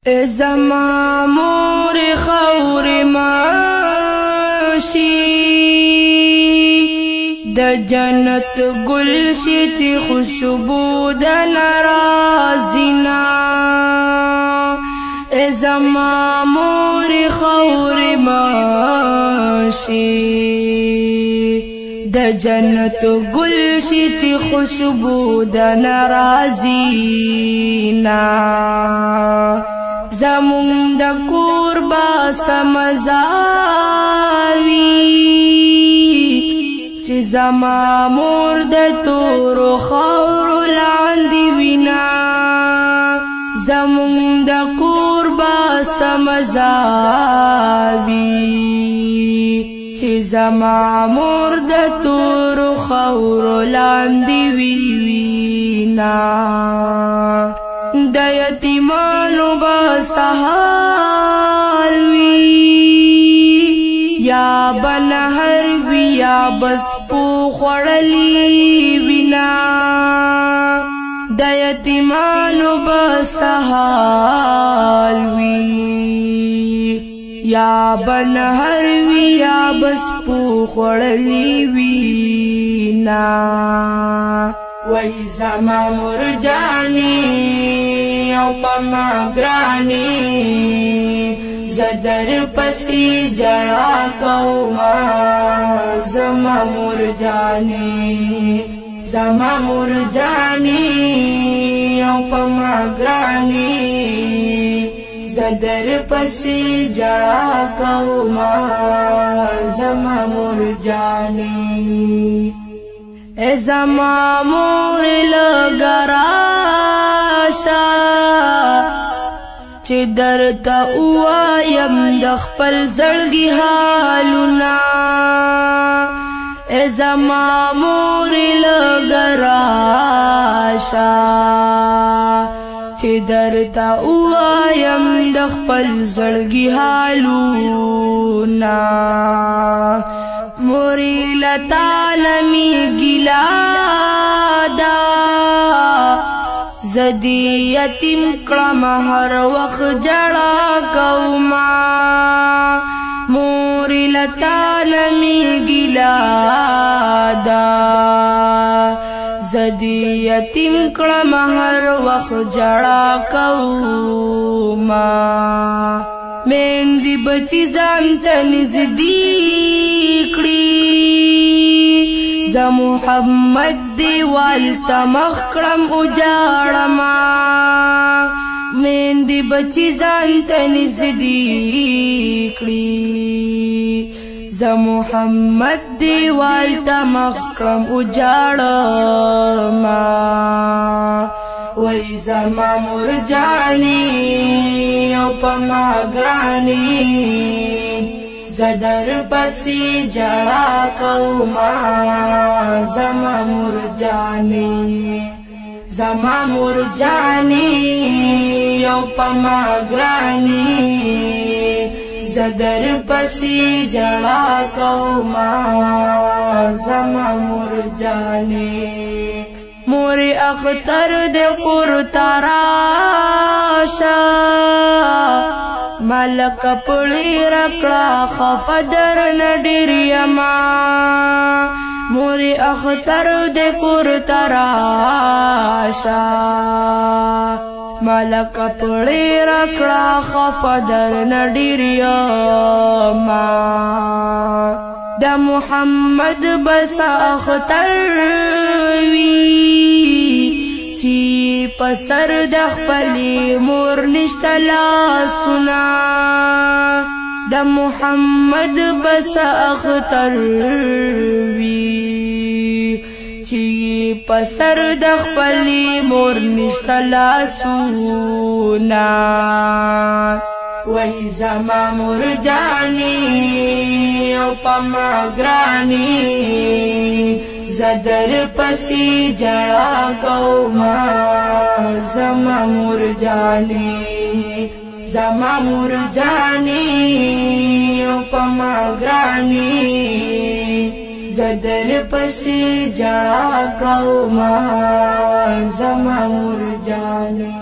زما مور خور ماشي د جنت گل شتی خوشبو د نرازینا زما مور خور ماشي د جنت گل شتی خوشبو د نرازینا زمون د کور با سمزاوی چې زما مور د تور خور لاندې وینا زمون د کور با سمزاوی چې زما مور د تور خور لاندې وینا د یتیمانو با سهار وی یا بنهر وی یا بس پو خوڑلی وینا د یتیمانو با سهار وی یا بنهر وی یا بس پو خوڑلی وینا وای زما مور جانی او پما گرانی زدر پسی جڑا کوما زما مور جانی او پما گرانی زدر پسی جڑا کوما زما مور جانی زما مور لګراشا چې درته وایم د خپل زړګي حالونه زما مور لګراشا چې درته وایم د خپل زړګي حالونه موری لتا نمی گلا دا زدی یتیم کړم هر وخت جڑا کوما موری لتا نمی گلا دا زدی یتیم کړم هر وخت جڑا کوما مندی بچی ځان ته نزدیک کړي ز محمد دیوال ته مخ کړم اجاړما مندی بچی ځان ته نزدیک کړي ز محمد دیوال ته مخ کړم اجاړما وای زما مور جانی او پما گرانی زدر پسی جڑا کوما زما مور جانی او پما گرانی زدر پسی جڑا کوما زما مور جانی مور اختر د قر تراشا ملک پړی رکړه خفدر نډیر یما مور اختر د قر تراشا ملک پړی رکړه خفدر نډیر یما د محمد بس اختر وی چی پسر د خپلی مور نشتلا سنا د محمد بس اختر وی چی پسر د خپلی مور نشتلا سنا وای زما مور جانی او پما گرانی زدر پسی جڑا کوما زما مور جانی او پما گرانی زدر پسی جڑا کوما زما مور جانی